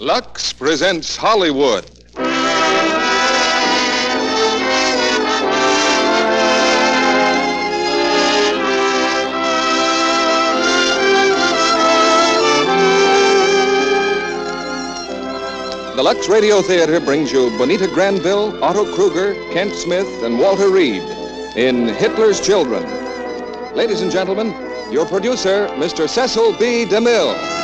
Lux presents Hollywood. The Lux Radio Theater brings you Bonita Granville, Otto Kruger, Kent Smith, and Walter Reed in Hitler's Children. Ladies and gentlemen, your producer, Mr. Cecil B. DeMille.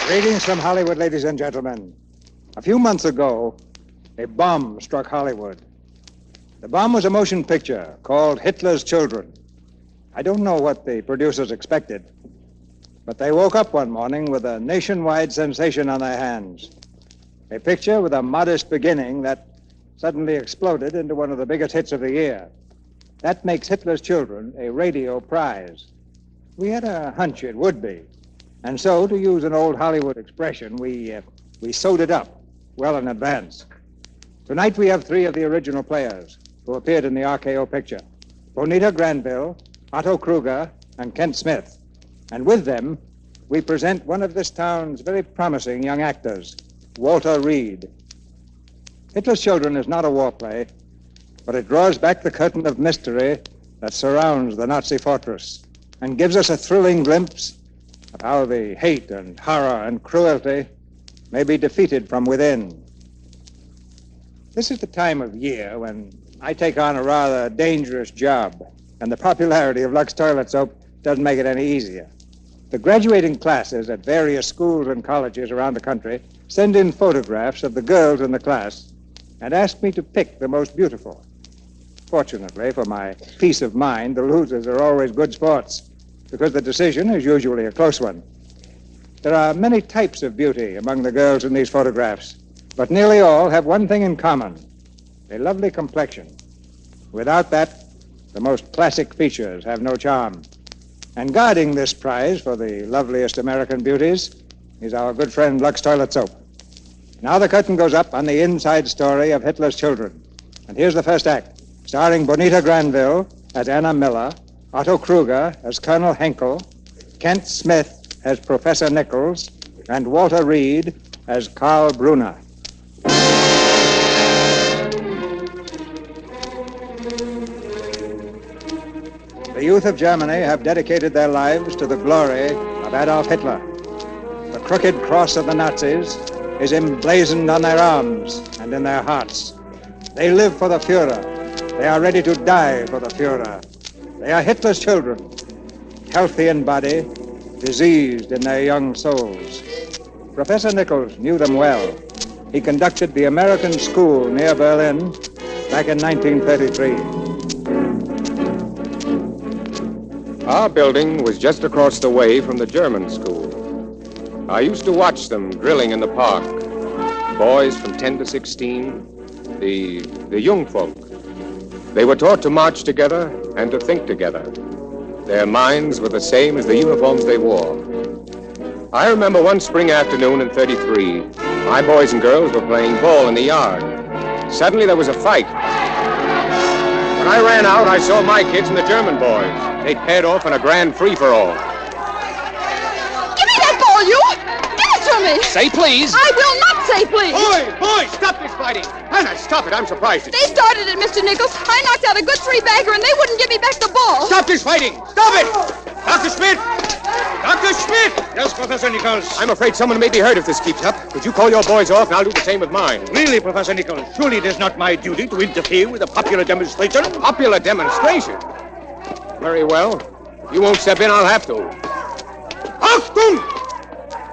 Greetings from Hollywood, ladies and gentlemen. A few months ago, a bomb struck Hollywood. The bomb was a motion picture called Hitler's Children. I don't know what the producers expected, but they woke up one morning with a nationwide sensation on their hands. A picture with a modest beginning that suddenly exploded into one of the biggest hits of the year. That makes Hitler's Children a radio prize. We had a hunch it would be. And so, to use an old Hollywood expression, we sewed it up well in advance. Tonight we have three of the original players who appeared in the RKO picture: Bonita Granville, Otto Kruger, and Kent Smith. And with them, we present one of this town's very promising young actors, Walter Reed. Hitler's Children is not a war play, but it draws back the curtain of mystery that surrounds the Nazi fortress and gives us a thrilling glimpse of how the hate and horror and cruelty may be defeated from within. This is the time of year when I take on a rather dangerous job, and the popularity of Lux toilet soap doesn't make it any easier. The graduating classes at various schools and colleges around the country send in photographs of the girls in the class and ask me to pick the most beautiful. Fortunately, for my peace of mind, the losers are always good sports, because the decision is usually a close one. There are many types of beauty among the girls in these photographs, but nearly all have one thing in common: a lovely complexion. Without that, the most classic features have no charm. And guarding this prize for the loveliest American beauties is our good friend Lux Toilet Soap. Now the curtain goes up on the inside story of Hitler's Children. And here's the first act, starring Bonita Granville as Anna Miller, Otto Kruger as Colonel Henkel, Kent Smith as Professor Nichols, and Walter Reed as Karl Brunner. The youth of Germany have dedicated their lives to the glory of Adolf Hitler. The crooked cross of the Nazis is emblazoned on their arms and in their hearts. They live for the Führer. They are ready to die for the Führer. They are Hitler's children, healthy in body, diseased in their young souls. Professor Nichols knew them well. He conducted the American school near Berlin back in 1933. Our building was just across the way from the German school. I used to watch them drilling in the park. Boys from 10 to 16, the young folk. They were taught to march together and to think together. Their minds were the same as the uniforms they wore. I remember one spring afternoon in '33, my boys and girls were playing ball in the yard. Suddenly there was a fight. When I ran out, I saw my kids and the German boys. They'd paired off in a grand free-for-all. Give me that ball, you! Give it to me! Say please. I will not say please! Boys, stop this fighting! Hannah, stop it, I'm surprised. They started it, Mr. Nichols. I knocked out a good three-bagger and they wouldn't give me back the ball. Stop this fighting! Stop it! Dr. Schmidt! Dr. Schmidt! Yes, Professor Nichols. I'm afraid someone may be hurt if this keeps up. Could you call your boys off and I'll do the same with mine? Really, Professor Nichols, surely it is not my duty to interfere with a popular demonstration. Popular demonstration? Very well. If you won't step in, I'll have to. Achtung!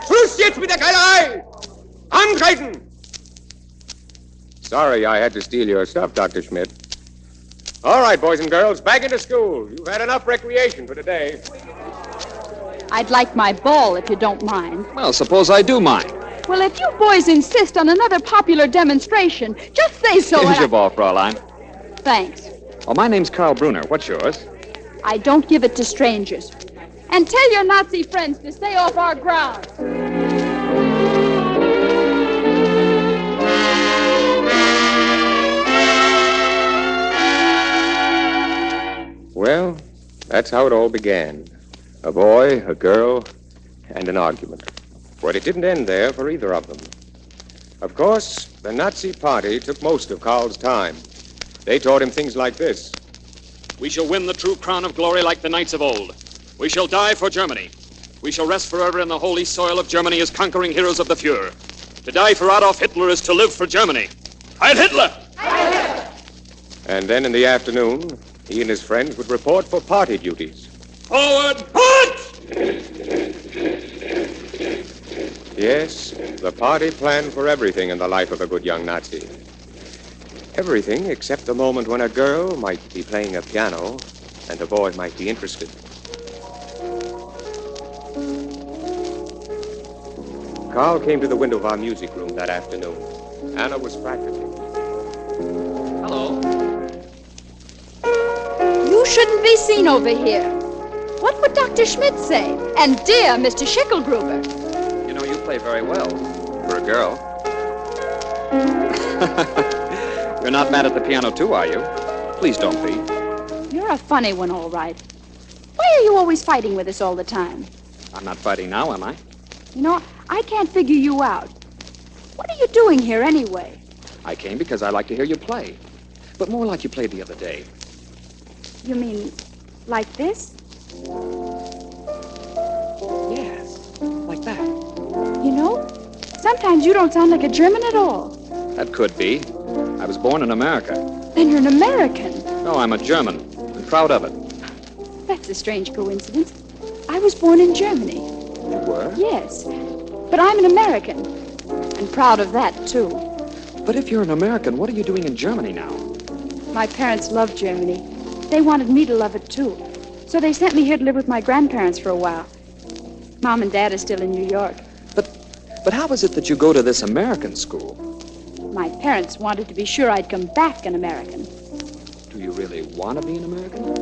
Schluss jetzt mit der Keilerei! Angreifen! Sorry I had to steal your stuff, Dr. Schmidt. All right, boys and girls, back into school. You've had enough recreation for today. I'd like my ball, if you don't mind. Well, suppose I do mind. Well, if you boys insist on another popular demonstration, just say so. Here's your ball, Fraulein. Thanks. Well, my name's Karl Brunner. What's yours? I don't give it to strangers. And tell your Nazi friends to stay off our grounds. Well, That's how it all began. A boy, a girl, and an argument. But it didn't end there for either of them. Of course, the Nazi Party took most of Karl's time. They taught him things like this. We shall win the true crown of glory like the knights of old. We shall die for Germany. We shall rest forever in the holy soil of Germany as conquering heroes of the Fuhrer. To die for Adolf Hitler is to live for Germany. Heil Hitler! Heil Hitler! And then in the afternoon, he and his friends would report for party duties. Forward, march! Yes, the party planned for everything in the life of a good young Nazi. Everything except the moment when a girl might be playing a piano and a boy might be interested. Karl came to the window of our music room that afternoon. Anna was practicing. Hello. You shouldn't be seen over here. What would Dr. Schmidt say? And dear Mr. Schickelgruber. You know, you play very well for a girl. You're not mad at the piano, too, are you? Please don't be. You're a funny one, all right. Why are you always fighting with us all the time? I'm not fighting now, am I? You know, I can't figure you out. What are you doing here anyway? I came because I like to hear you play. But more like you played the other day. You mean like this? Yes, like that. You know, sometimes you don't sound like a German at all. That could be. I was born in America. Then you're an American. No, I'm a German, and proud of it. That's a strange coincidence. I was born in Germany. You were? Yes, but I'm an American, and proud of that, too. But if you're an American, what are you doing in Germany now? My parents loved Germany. They wanted me to love it, too. So they sent me here to live with my grandparents for a while. Mom and Dad are still in New York. But how is it that you go to this American school? My parents wanted to be sure I'd come back an American. Do you really want to be an American?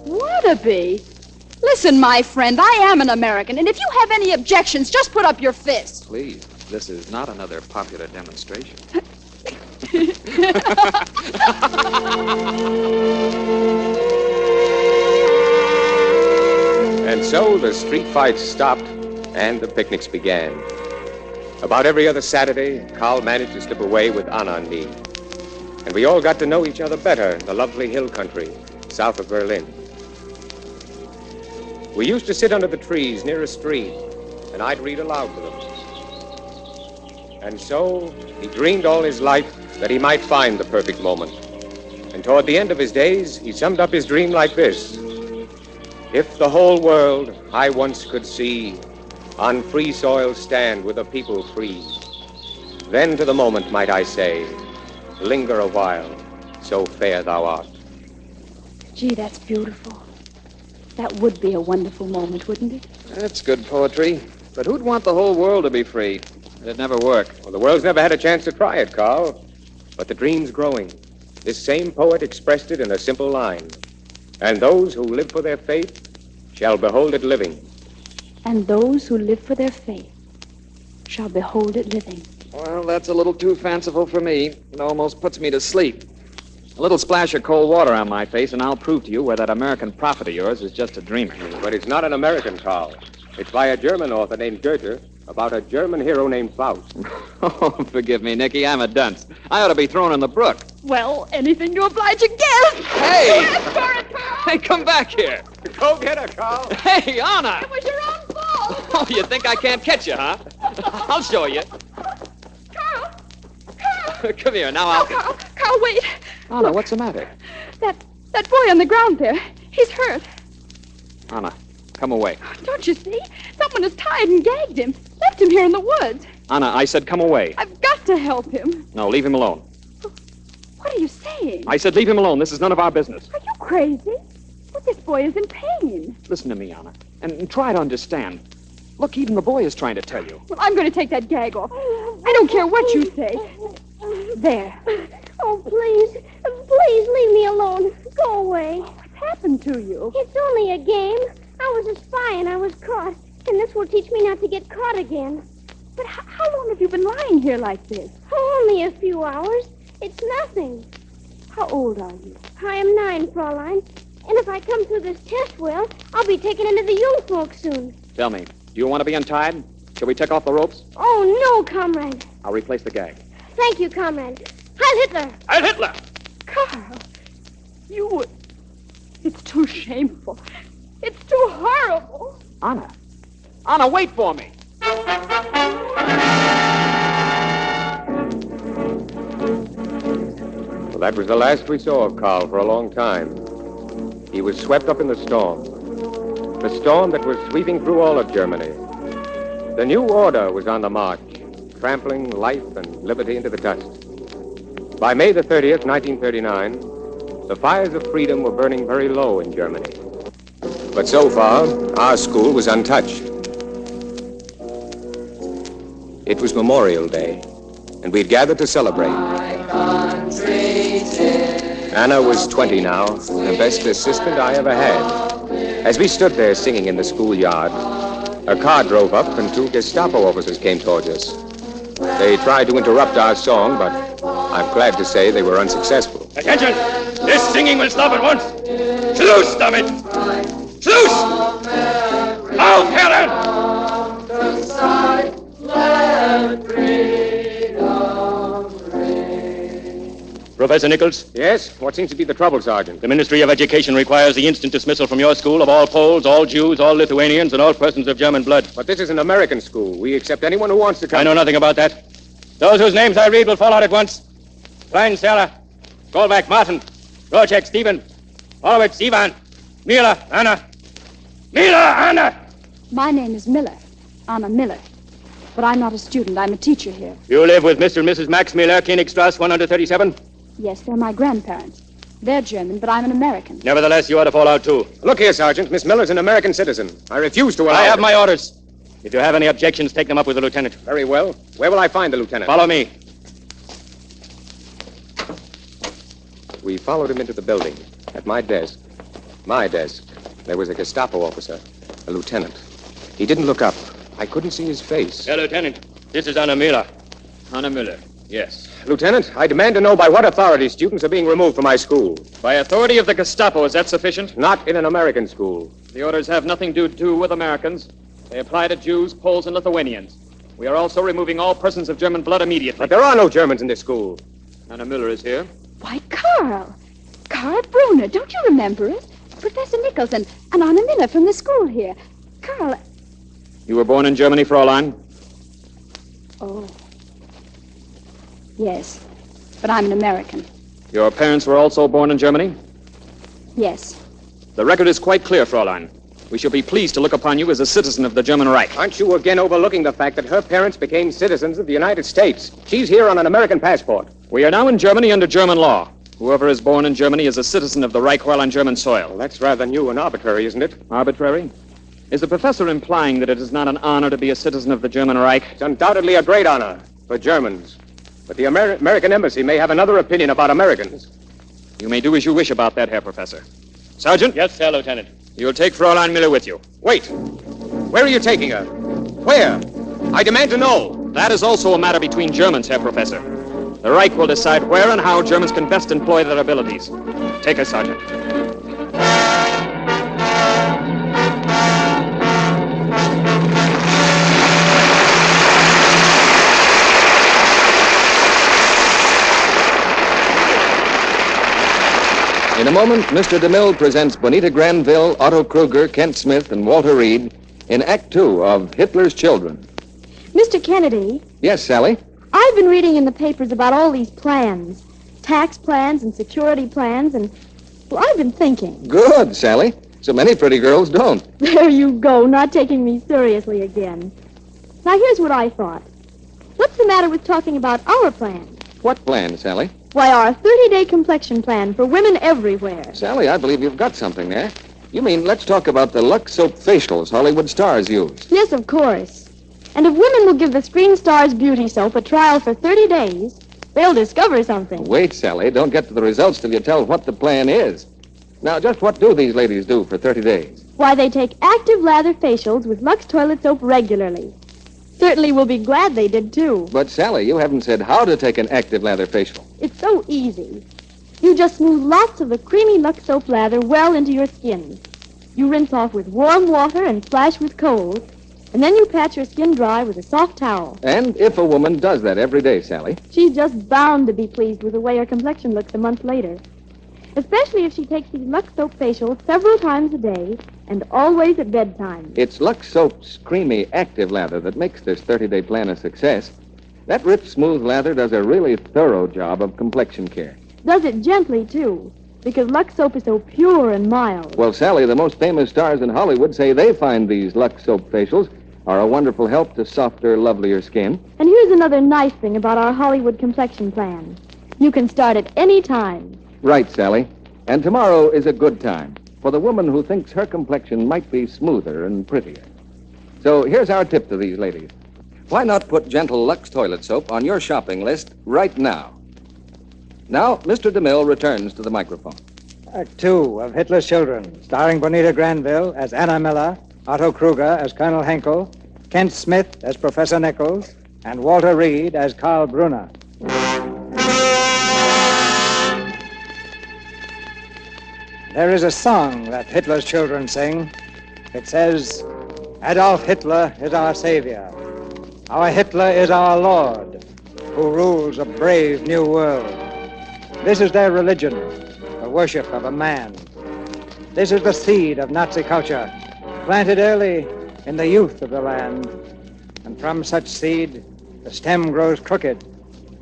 Wanna be? Listen, my friend, I am an American, and if you have any objections, just put up your fist. Please, this is not another popular demonstration. And so the street fights stopped and the picnics began. About every other Saturday, Karl managed to slip away with Anna and me. And we all got to know each other better in the lovely hill country south of Berlin. We used to sit under the trees near a stream, and I'd read aloud to them. And so he dreamed all his life that he might find the perfect moment. And toward the end of his days, he summed up his dream like this. If the whole world I once could see on free soil stand with a people free, then to the moment might I say, linger a while, so fair thou art. Gee, that's beautiful. That would be a wonderful moment, wouldn't it? That's good poetry. But who'd want the whole world to be free? It'd never work. Well, the world's never had a chance to try it, Karl. But the dream's growing. This same poet expressed it in a simple line. And those who live for their faith shall behold it living. And those who live for their faith shall behold it living. Well, that's a little too fanciful for me. It almost puts me to sleep. A little splash of cold water on my face, and I'll prove to you where that American prophet of yours is just a dreamer. But it's not an American, Karl. It's by a German author named Goethe about a German hero named Faust. Oh, forgive me, Nicky. I'm a dunce. I ought to be thrown in the brook. Well, anything to oblige a guest. Hey! Ask for it, Carl. Hey, come back here. Go get her, Karl. Hey, Anna! It was your own fault. Oh, you think I can't catch you, huh? I'll show you. Carl! Come here, now I'll... Carl, wait. Anna, what's the matter? That boy on the ground there, he's hurt. Anna, come away. Don't you see? Someone has tied and gagged him. Left him here in the woods. Anna, I said come away. I've got to help him. No, leave him alone. What are you saying? I said leave him alone. This is none of our business. Are you crazy? But this boy is in pain. Listen to me, Anna, and try to understand. Look, even the boy is trying to tell you. Well, I'm going to take that gag off. I don't care what you say. There. Oh, please. Please leave me alone. Go away. What's happened to you? It's only a game. I was a spy and I was caught. And this will teach me not to get caught again. But how long have you been lying here like this? Only a few hours. It's nothing. How old are you? I am 9, Fraulein. And if I come through this test well, I'll be taken into the young folks soon. Tell me, do you want to be untied? Shall we take off the ropes? Oh, no, comrade. I'll replace the gag. Thank you, comrade. Heil Hitler! Heil Hitler! Carl, you would... It's too shameful. It's too horrible. Anna. Anna, wait for me. Well, that was the last we saw of Carl for a long time. He was swept up in the storm. The storm that was sweeping through all of Germany. The new order was on the march, trampling life and liberty into the dust. By May the 30th, 1939, the fires of freedom were burning very low in Germany. But so far, our school was untouched. It was Memorial Day, and we'd gathered to celebrate. Anna was 20 now, the best assistant I ever had. As we stood there singing in the schoolyard, a car drove up and two Gestapo officers came towards us. They tried to interrupt our song, but I'm glad to say they were unsuccessful. Attention! This singing will stop at once! Schluss damit! Schluss! Aufhören! Professor Nichols? Yes? What seems to be the trouble, Sergeant? The Ministry of Education requires the instant dismissal from your school of all Poles, all Jews, all Lithuanians, and all persons of German blood. But this is an American school. We accept anyone who wants to come. I know nothing about that. Those whose names I read will fall out at once. Klein, Sarah, Golbach, Martin, Rocek, Stephen, Horowitz, Ivan, Mila, Anna. Mila, Anna! My name is Miller, Anna Miller. But I'm not a student. I'm a teacher here. You live with Mr. and Mrs. Max Miller, Königstrasse 137? Yes, they're my grandparents. They're German, but I'm an American. Nevertheless, you ought to fall out, too. Look here, Sergeant. Miss Miller's an American citizen. I refuse to allow I have her. my orders. If you have any objections, take them up with the lieutenant. Very well. Where will I find the lieutenant? Follow me. We followed him into the building. At my desk, there was a Gestapo officer, a lieutenant. He didn't look up. I couldn't see his face. Herr Lieutenant, this is Anna Miller. Anna Miller, yes. Lieutenant, I demand to know by what authority students are being removed from my school. By authority of the Gestapo, is that sufficient? Not in an American school. The orders have nothing to do with Americans. They apply to Jews, Poles, and Lithuanians. We are also removing all persons of German blood immediately. But there are no Germans in this school. Anna Miller is here. Why, Carl. Carl Brunner. Don't you remember it? Professor Nichols and Anna Miller from the school here. Carl. You were born in Germany, Fraulein? Oh. Yes. But I'm an American. Your parents were also born in Germany? Yes. The record is quite clear, Fraulein. We shall be pleased to look upon you as a citizen of the German Reich. Aren't you again overlooking the fact that her parents became citizens of the United States? She's here on an American passport. We are now in Germany under German law. Whoever is born in Germany is a citizen of the Reich while on German soil. Well, that's rather new and arbitrary, isn't it? Arbitrary? Is the professor implying that it is not an honor to be a citizen of the German Reich? It's undoubtedly a great honor for Germans. But the American embassy may have another opinion about Americans. You may do as you wish about that, Herr Professor. Sergeant? Yes, sir, Lieutenant. You'll take Fraulein Miller with you. Wait. Where are you taking her? Where? I demand to know. That is also a matter between Germans, Herr Professor. The Reich will decide where and how Germans can best employ their abilities. Take her, Sergeant. In a moment, Mr. DeMille presents Bonita Granville, Otto Kruger, Kent Smith, and Walter Reed in Act Two of Hitler's Children. Mr. Kennedy, Yes, Sally? I've been reading in the papers about all these plans. Tax plans and security plans, and, well, I've been thinking. Good, Sally. So many pretty girls don't. There you go, not taking me seriously again. Now, here's what I thought. What's the matter with talking about our plan? What plan, Sally? Why, our 30-day complexion plan for women everywhere. Sally, I believe you've got something there. You mean let's talk about the Lux Soap facials Hollywood stars use. Yes, of course. And if women will give the Screen Stars Beauty Soap a trial for 30 days, they'll discover something. Wait, Sally. Don't get to the results till you tell what the plan is. Now, just what do these ladies do for 30 days? Why, they take active lather facials with Lux toilet soap regularly. Certainly we'll be glad they did, too. But, Sally, you haven't said how to take an active lather facial. It's so easy. You just smooth lots of the creamy Lux soap lather well into your skin. You rinse off with warm water and splash with cold, and then you pat your skin dry with a soft towel. And if a woman does that every day, Sally, She's just bound to be pleased with the way her complexion looks a month later. Especially if she takes these Lux soap facials several times a day and always at bedtime. it's Lux Soap's creamy, active lather that makes this 30-day plan a success. That Rip Smooth lather does a really thorough job of complexion care. Does it gently, too, because Lux soap is so pure and mild. Well, Sally, the most famous stars in Hollywood say they find these Lux Soap facials are a wonderful help to softer, lovelier skin. And here's another nice thing about our Hollywood complexion plan. You can start at any time. Right, Sally. And tomorrow is a good time for the woman who thinks her complexion might be smoother and prettier. So here's our tip to these ladies. Why not put gentle Lux toilet soap on your shopping list right now? Now, Mr. DeMille returns to the microphone. Act 2 of Hitler's Children, starring Bonita Granville as Anna Miller, Otto Kruger as Colonel Henkel, Kent Smith as Professor Nichols, and Walter Reed as Karl Brunner. There is a song that Hitler's children sing. It says, Adolf Hitler is our savior. Our Hitler is our Lord, who rules a brave new world. This is their religion, the worship of a man. This is the seed of Nazi culture, planted early in the youth of the land. And from such seed, the stem grows crooked,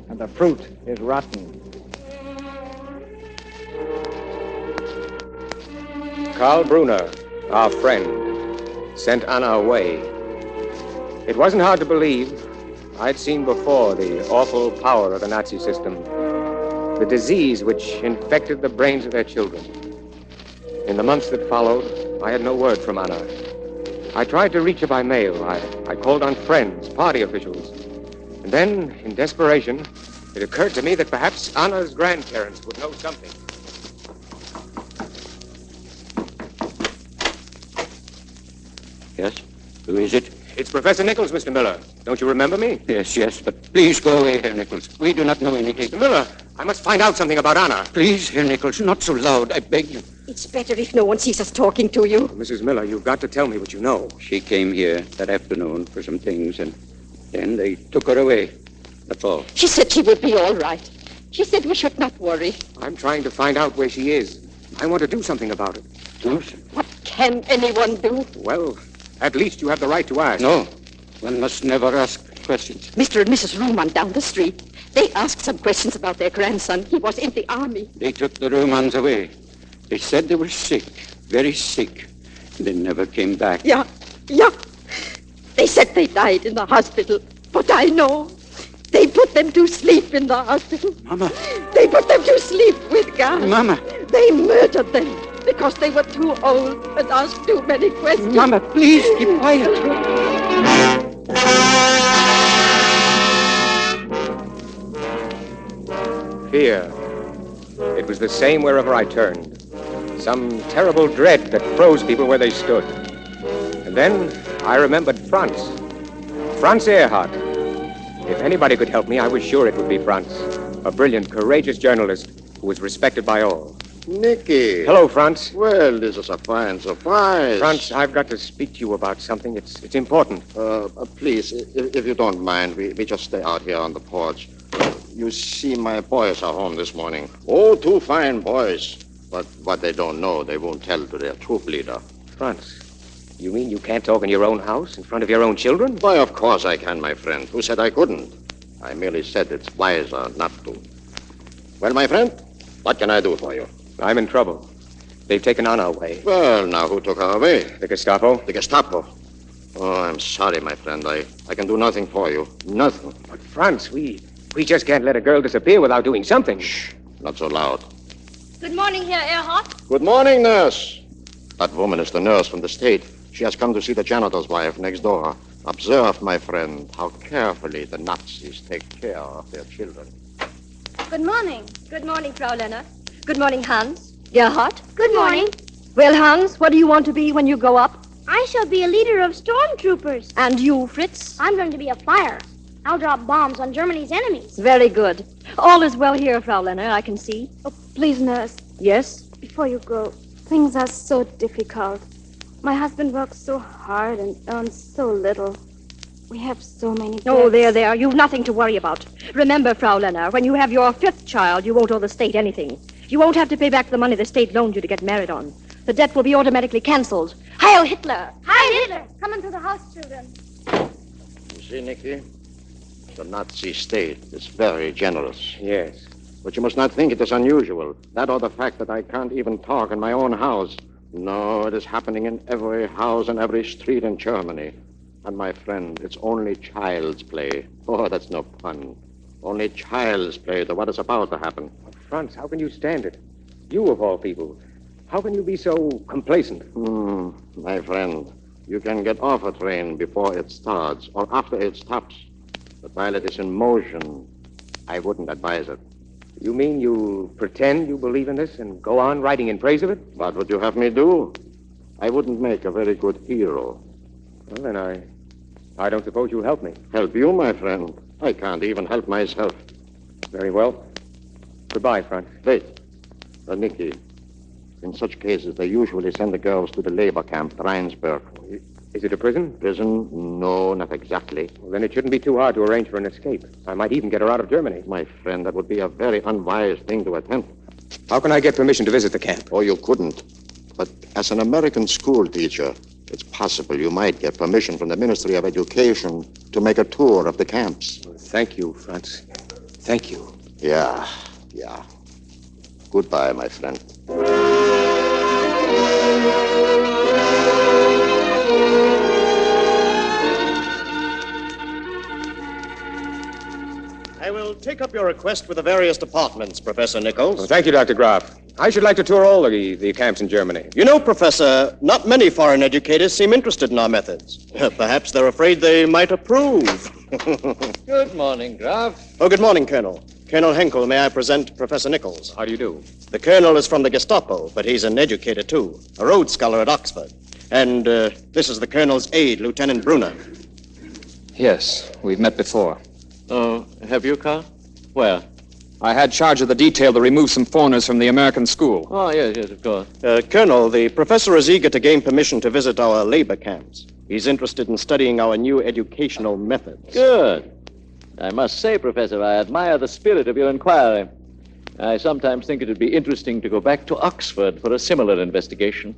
and the fruit is rotten. Karl Brunner, our friend, sent Anna away. It wasn't hard to believe. I'd seen before the awful power of the Nazi system, the disease which infected the brains of their children. In the months that followed, I had no word from Anna. I tried to reach her by mail. I called on friends, party officials. And then, in desperation, it occurred to me that perhaps Anna's grandparents would know something. Yes? Who is it? It's Professor Nichols, Mr. Miller. Don't you remember me? Yes, but please go away, Herr Nichols. We do not know anything. Mr. Miller, I must find out something about Anna. Please, Herr Nichols, not so loud, I beg you. It's better if no one sees us talking to you. Mrs. Miller, you've got to tell me what you know. She came here that afternoon for some things, and then they took her away. That's all. She said she would be all right. She said we should not worry. I'm trying to find out where she is. I want to do something about it. What can anyone do? Well, at least you have the right to ask. No, one must never ask questions. Mr. and Mrs. Ruhmann down the street. They asked some questions about their grandson. He was in the army. They took the Ruhmanns away. They said they were sick, very sick. They never came back. Yeah. They said they died in the hospital. But I know. They put them to sleep in the hospital. Mama. They put them to sleep with gas. Mama. They murdered them because they were too old and asked too many questions. Mama, please keep quiet. Fear. It was the same wherever I turned. Some terrible dread that froze people where they stood. And then I remembered Franz. Franz Erhardt. If anybody could help me, I was sure it would be Franz. A brilliant, courageous journalist who was respected by all. Nicky. Hello, Franz. Well, this is a fine surprise. Franz, I've got to speak to you about something. It's important. Please, if you don't mind, we just stay out here on the porch. You see, my boys are home this morning. Oh, two fine boys. But what they don't know, they won't tell to their troop leader. Franz, you mean you can't talk in your own house in front of your own children? Why, of course I can, my friend. Who said I couldn't? I merely said it's wiser not to. Well, my friend, what can I do for you? I'm in trouble. They've taken Anna away. Well, now who took her away? The Gestapo? The Gestapo. Oh, I'm sorry, my friend. I can do nothing for you. Nothing. But, Franz, we just can't let a girl disappear without doing something. Shh. Not so loud. Good morning, Herr Erhardt. Good morning, nurse. That woman is the nurse from the state. She has come to see the janitor's wife next door. Observe, my friend, how carefully the Nazis take care of their children. Good morning. Good morning, Frau Lennart. Good morning, Hans. Gerhard? Good morning. Well, Hans, what do you want to be when you grow up? I shall be a leader of stormtroopers. And you, Fritz? I'm going to be a flyer. I'll drop bombs on Germany's enemies. Very good. All is well here, Frau Lenner, I can see. Oh, please, nurse, Yes? before you go, things are so difficult. My husband works so hard and earns so little. We have so many debts. Oh, there. You've nothing to worry about. Remember, Frau Lenner, when you have your 5th child, you won't owe the state anything. You won't have to pay back the money the state loaned you to get married on. The debt will be automatically canceled. Heil Hitler! Hi, Hitler! Come into the house, children. You see, Nicky? The Nazi state is very generous. Yes. But you must not think it is unusual. That or the fact that I can't even talk in my own house. No, it is happening in every house and every street in Germany. And my friend, it's only child's play. Oh, that's no pun. Only child's play to what is about to happen. Franz, how can you stand it? You, of all people. How can you be so complacent? My friend, you can get off a train before it starts or after it stops. But while it is in motion, I wouldn't advise it. You mean you pretend you believe in this and go on writing in praise of it? What would you have me do? I wouldn't make a very good hero. Well, then I don't suppose you'll help me. Help you, my friend? I can't even help myself. Very well. Goodbye, Franz. Wait. Nicky, in such cases, they usually send the girls to the labor camp, Rheinsberg. Is it a prison? Prison? No, not exactly. Well, then it shouldn't be too hard to arrange for an escape. I might even get her out of Germany. My friend, that would be a very unwise thing to attempt. How can I get permission to visit the camp? Oh, you couldn't. But as an American school teacher, it's possible you might get permission from the Ministry of Education to make a tour of the camps. Thank you, Franz. Thank you. Yeah. Goodbye, my friend. I will take up your request with the various departments, Professor Nichols. Well, thank you, Dr. Graf. I should like to tour all the camps in Germany. You know, Professor, not many foreign educators seem interested in our methods. Perhaps they're afraid they might approve. Good morning, Graf. Oh, good morning, Colonel. Colonel Henkel, may I present Professor Nichols? How do you do? The Colonel is from the Gestapo, but he's an educator, too. A Rhodes Scholar at Oxford. And this is the Colonel's aide, Lieutenant Brunner. Yes, we've met before. Oh, have you, Carl? Where? I had charge of the detail to remove some foreigners from the American school. Oh, yes, of course. Colonel, the professor is eager to gain permission to visit our labor camps. He's interested in studying our new educational methods. Good. I must say, Professor, I admire the spirit of your inquiry. I sometimes think it would be interesting to go back to Oxford for a similar investigation.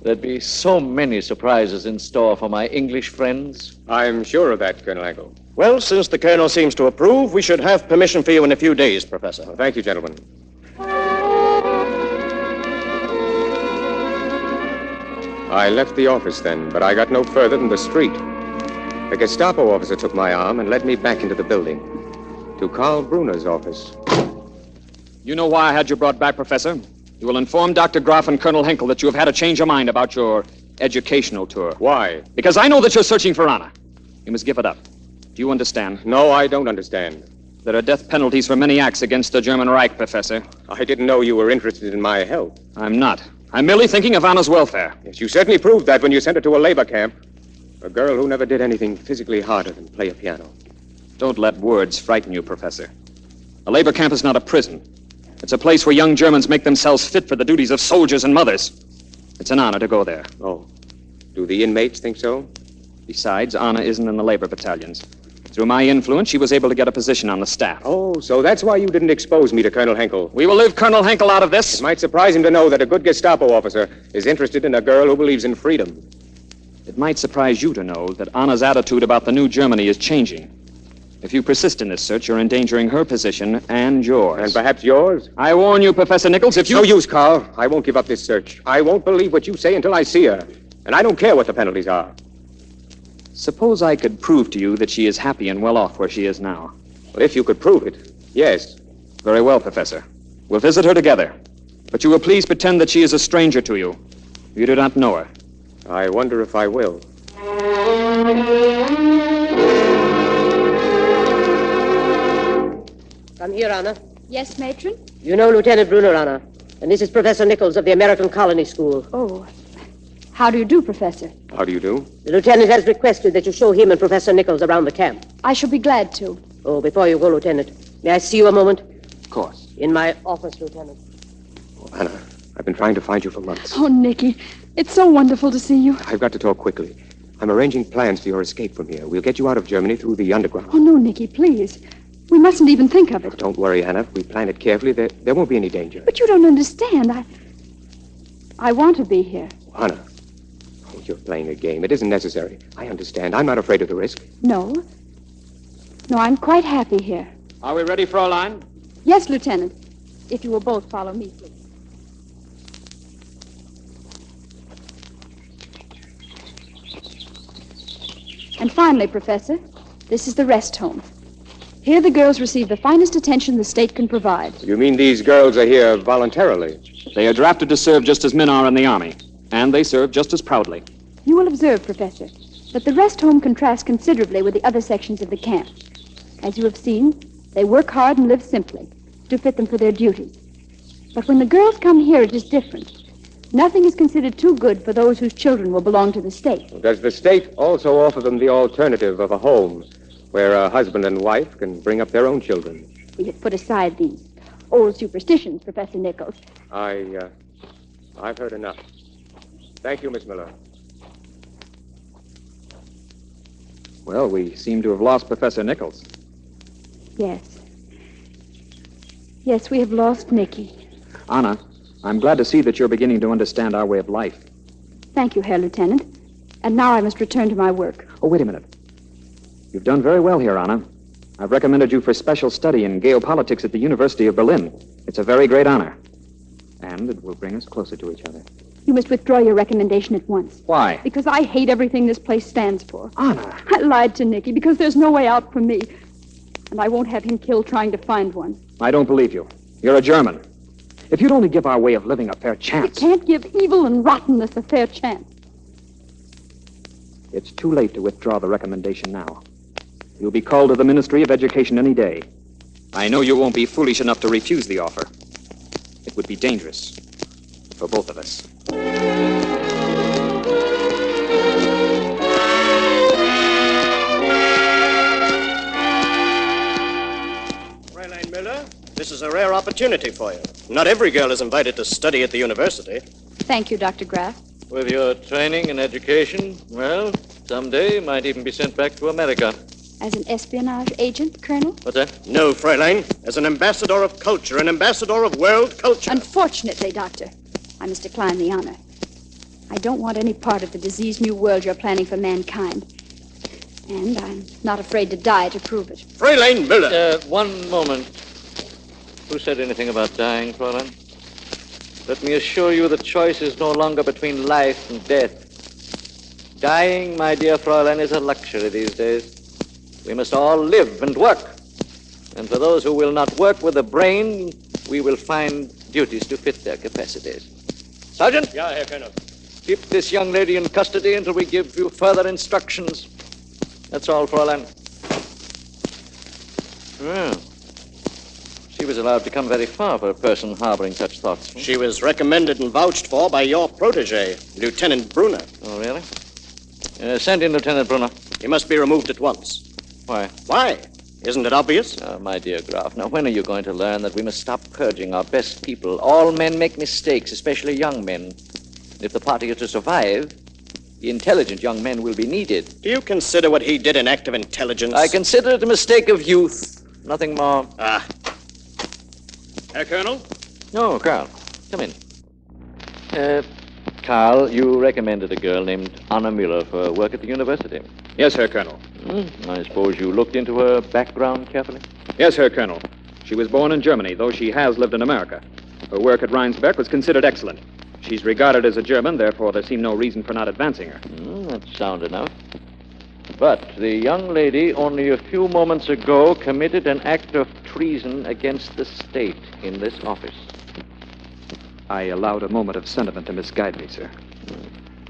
There'd be so many surprises in store for my English friends. I'm sure of that, Colonel Henkel. Well, since the Colonel seems to approve, we should have permission for you in a few days, Professor. Well, thank you, gentlemen. I left the office then, but I got no further than the street. The Gestapo officer took my arm and led me back into the building, to Karl Brunner's office. You know why I had you brought back, Professor? You will inform Dr. Graf and Colonel Henkel that you have had a change of mind about your educational tour. Why? Because I know that you're searching for Anna. You must give it up. Do you understand? No, I don't understand. There are death penalties for many acts against the German Reich, Professor. I didn't know you were interested in my health. I'm not. I'm merely thinking of Anna's welfare. Yes, you certainly proved that when you sent her to a labor camp. A girl who never did anything physically harder than play a piano. Don't let words frighten you, Professor. A labor camp is not a prison. It's a place where young Germans make themselves fit for the duties of soldiers and mothers. It's an honor to go there. Oh. Do the inmates think so? Besides, Anna isn't in the labor battalions. Through my influence, she was able to get a position on the staff. Oh, so that's why you didn't expose me to Colonel Henkel. We will leave Colonel Henkel out of this. It might surprise him to know that a good Gestapo officer is interested in a girl who believes in freedom. It might surprise you to know that Anna's attitude about the new Germany is changing. If you persist in this search, you're endangering her position and yours. And perhaps yours? I warn you, Professor Nichols, if you... No use, Carl. I won't give up this search. I won't believe what you say until I see her. And I don't care what the penalties are. Suppose I could prove to you that she is happy and well off where she is now. Well, if you could prove it, yes. Very well, Professor. We'll visit her together. But you will please pretend that she is a stranger to you. You do not know her. I wonder if I will. Come here, Anna. Yes, Matron? You know Lieutenant Brunner, Anna. And this is Professor Nichols of the American Colony School. Oh, How do you do, Professor? How do you do? The lieutenant has requested that you show him and Professor Nichols around the camp. I shall be glad to. Oh, before you go, Lieutenant, may I see you a moment? Of course. In my office, Lieutenant. Oh, Anna, I've been trying to find you for months. Oh, Nicky, it's so wonderful to see you. I've got to talk quickly. I'm arranging plans for your escape from here. We'll get you out of Germany through the underground. Oh, no, Nicky, please. We mustn't even think of it. Don't worry, Anna. If we plan it carefully, there won't be any danger. But you don't understand. I want to be here. Anna, oh, you're playing a game. It isn't necessary. I understand. I'm not afraid of the risk. No. No, I'm quite happy here. Are we ready, Fraulein? Yes, Lieutenant. If you will both follow me, please. And finally, Professor, this is the rest home. Here the girls receive the finest attention the state can provide. You mean these girls are here voluntarily? They are drafted to serve just as men are in the Army, and they serve just as proudly. You will observe, Professor, that the rest home contrasts considerably with the other sections of the camp. As you have seen, they work hard and live simply to fit them for their duties. But when the girls come here, it is different. Nothing is considered too good for those whose children will belong to the state. Does the state also offer them the alternative of a home where a husband and wife can bring up their own children? We have put aside these old superstitions, Professor Nichols. I've heard enough. Thank you, Miss Miller. Well, we seem to have lost Professor Nichols. Yes. Yes, we have lost Nicky. Anna, I'm glad to see that you're beginning to understand our way of life. Thank you, Herr Lieutenant. And now I must return to my work. Oh, wait a minute. You've done very well here, Anna. I've recommended you for special study in geopolitics at the University of Berlin. It's a very great honor. And it will bring us closer to each other. You must withdraw your recommendation at once. Why? Because I hate everything this place stands for. Anna! I lied to Nicky because there's no way out for me. And I won't have him killed trying to find one. I don't believe you. You're a German. If you'd only give our way of living a fair chance... You can't give evil and rottenness a fair chance. It's too late to withdraw the recommendation now. You'll be called to the Ministry of Education any day. I know you won't be foolish enough to refuse the offer. It would be dangerous for both of us. Fräulein Miller, this is a rare opportunity for you. Not every girl is invited to study at the university. Thank you, Dr. Graff. With your training and education, well, someday you might even be sent back to America. As an espionage agent, Colonel? What's that? No, Fräulein. As an ambassador of culture, an ambassador of world culture. Unfortunately, Doctor, I must decline the honor. I don't want any part of the diseased new world you're planning for mankind. And I'm not afraid to die to prove it. Fräulein Miller! One moment. Who said anything about dying, Fräulein? Let me assure you the choice is no longer between life and death. Dying, my dear Fräulein, is a luxury these days. We must all live and work. And for those who will not work with the brain, we will find duties to fit their capacities. Sergeant? Yeah, Herr Colonel. Keep this young lady in custody until we give you further instructions. That's all, Fräulein. Well, she was allowed to come very far for a person harboring such thoughts. She was recommended and vouched for by your protege, Lieutenant Brunner. Oh, really? Send in Lieutenant Brunner. He must be removed at once. Why? Why? Isn't it obvious? My dear Graf, now when are you going to learn that we must stop purging our best people? All men make mistakes, especially young men. If the party is to survive, the intelligent young men will be needed. Do you consider what he did an act of intelligence? I consider it a mistake of youth. Nothing more. Herr Colonel? No, Carl. Come in. Carl, you recommended a girl named Anna Müller for work at the university. Yes, Herr Colonel. I suppose you looked into her background carefully? Yes, Herr Colonel. She was born in Germany, though she has lived in America. Her work at Rheinsberg was considered excellent. She's regarded as a German, therefore there seemed no reason for not advancing her. That's sound enough. But the young lady only a few moments ago committed an act of treason against the state in this office. I allowed a moment of sentiment to misguide me, sir.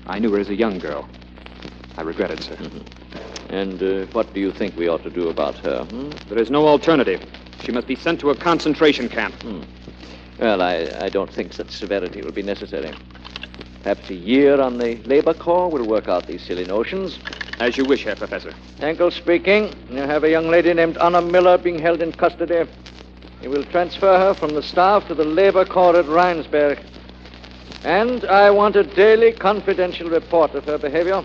I knew her as a young girl. I regret it, sir. And what do you think we ought to do about her? There is no alternative. She must be sent to a concentration camp. Well, I don't think such severity will be necessary. Perhaps a year on the labor corps will work out these silly notions. As you wish, Herr Professor. Henkel speaking. You have a young lady named Anna Miller being held in custody. You will transfer her from the staff to the labor corps at Rheinsberg. And I want a daily confidential report of her behavior.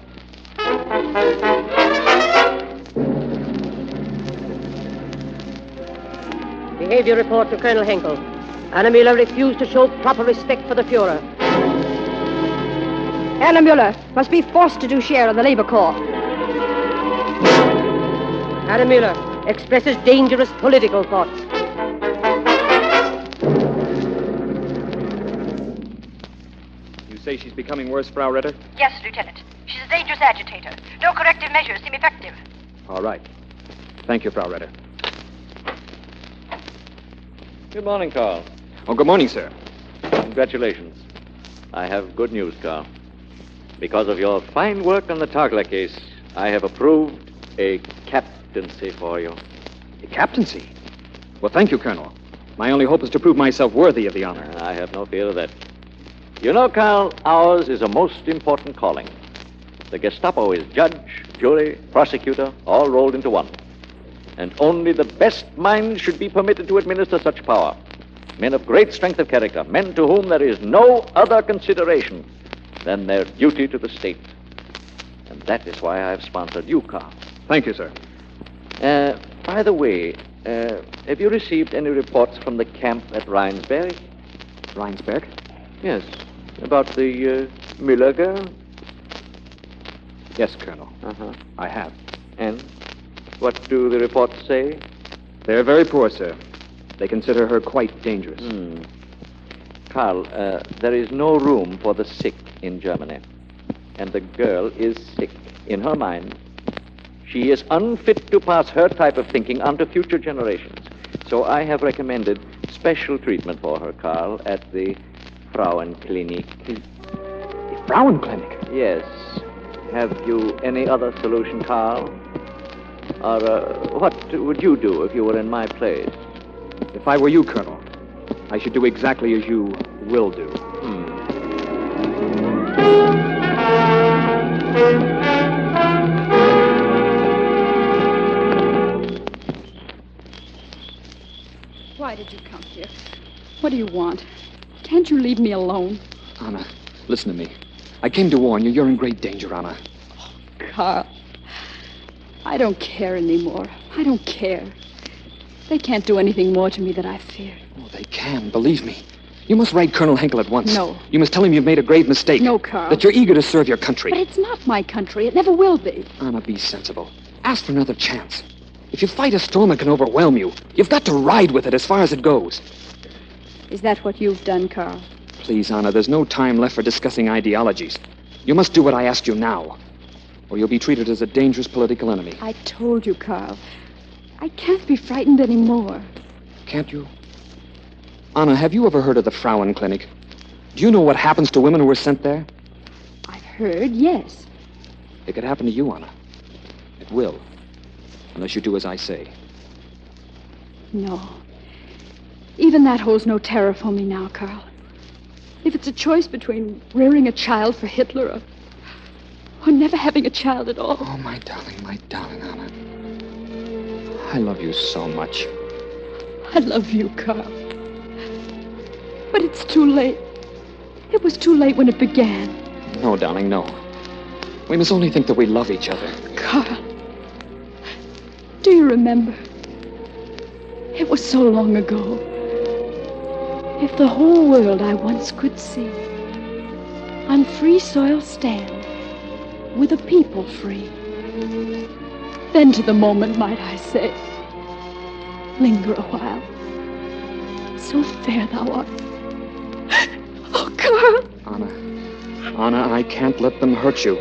Behavior report to Colonel Henkel. Anna Müller refused to show proper respect for the Fuhrer. Anna Müller must be forced to do share in the labor corps. Anna Müller expresses dangerous political thoughts. You say she's becoming worse, Frau Ritter? Yes, Lieutenant. She's a dangerous agitator. No corrective measures seem effective. All right. Thank you, Frau Ritter. Good morning, Carl. Oh, good morning, sir. Congratulations. I have good news, Carl. Because of your fine work on the Tagler case, I have approved a captaincy for you. A captaincy? Well, thank you, Colonel. My only hope is to prove myself worthy of the honor. I have no fear of that. You know, Carl, ours is a most important calling. The Gestapo is judge, jury, prosecutor, all rolled into one. And only the best minds should be permitted to administer such power. Men of great strength of character, men to whom there is no other consideration than their duty to the state. And that is why I have sponsored you, Carl. Thank you, sir. By the way, have you received any reports from the camp at Rheinsberg? Rheinsberg? Yes. About the Miller girl? Yes, Colonel. Uh-huh. I have. And what do the reports say? They're very poor, sir. They consider her quite dangerous. Carl, there is no room for the sick in Germany. And the girl is sick in her mind. She is unfit to pass her type of thinking on to future generations. So I have recommended special treatment for her, Carl, at the Frauenklinik. The Frauenklinik? Yes. Have you any other solution, Carl? Or what would you do if you were in my place? If I were you, Colonel, I should do exactly as you will do. Why did you come here? What do you want? Can't you leave me alone? Anna, listen to me. I came to warn you. You're in great danger, Anna. Carl, I don't care anymore. I don't care. They can't do anything more to me that I fear. Oh, they can, believe me. You must write Colonel Henkel at once. No. You must tell him you've made a grave mistake. No, Carl. That you're eager to serve your country. But it's not my country. It never will be. Anna, be sensible. Ask for another chance. If you fight a storm that can overwhelm you, you've got to ride with it as far as it goes. Is that what you've done, Carl? Please, Anna, there's no time left for discussing ideologies. You must do what I asked you now, or you'll be treated as a dangerous political enemy. I told you, Carl. I can't be frightened anymore. Can't you? Anna, have you ever heard of the Frauenklinik? Do you know what happens to women who are sent there? I've heard, yes. It could happen to you, Anna. It will. Unless you do as I say. No. Even that holds no terror for me now, Carl. If it's a choice between rearing a child for Hitler or never having a child at all. Oh, my darling Anna. I love you so much. I love you, Carl. But it's too late. It was too late when it began. No, darling, no. We must only think that we love each other. Carl, do you remember? It was so long ago. If the whole world I once could see on free soil stand, with a people free, then to the moment might I say, linger a while. So fair thou art. Oh, Carl! Anna, I can't let them hurt you.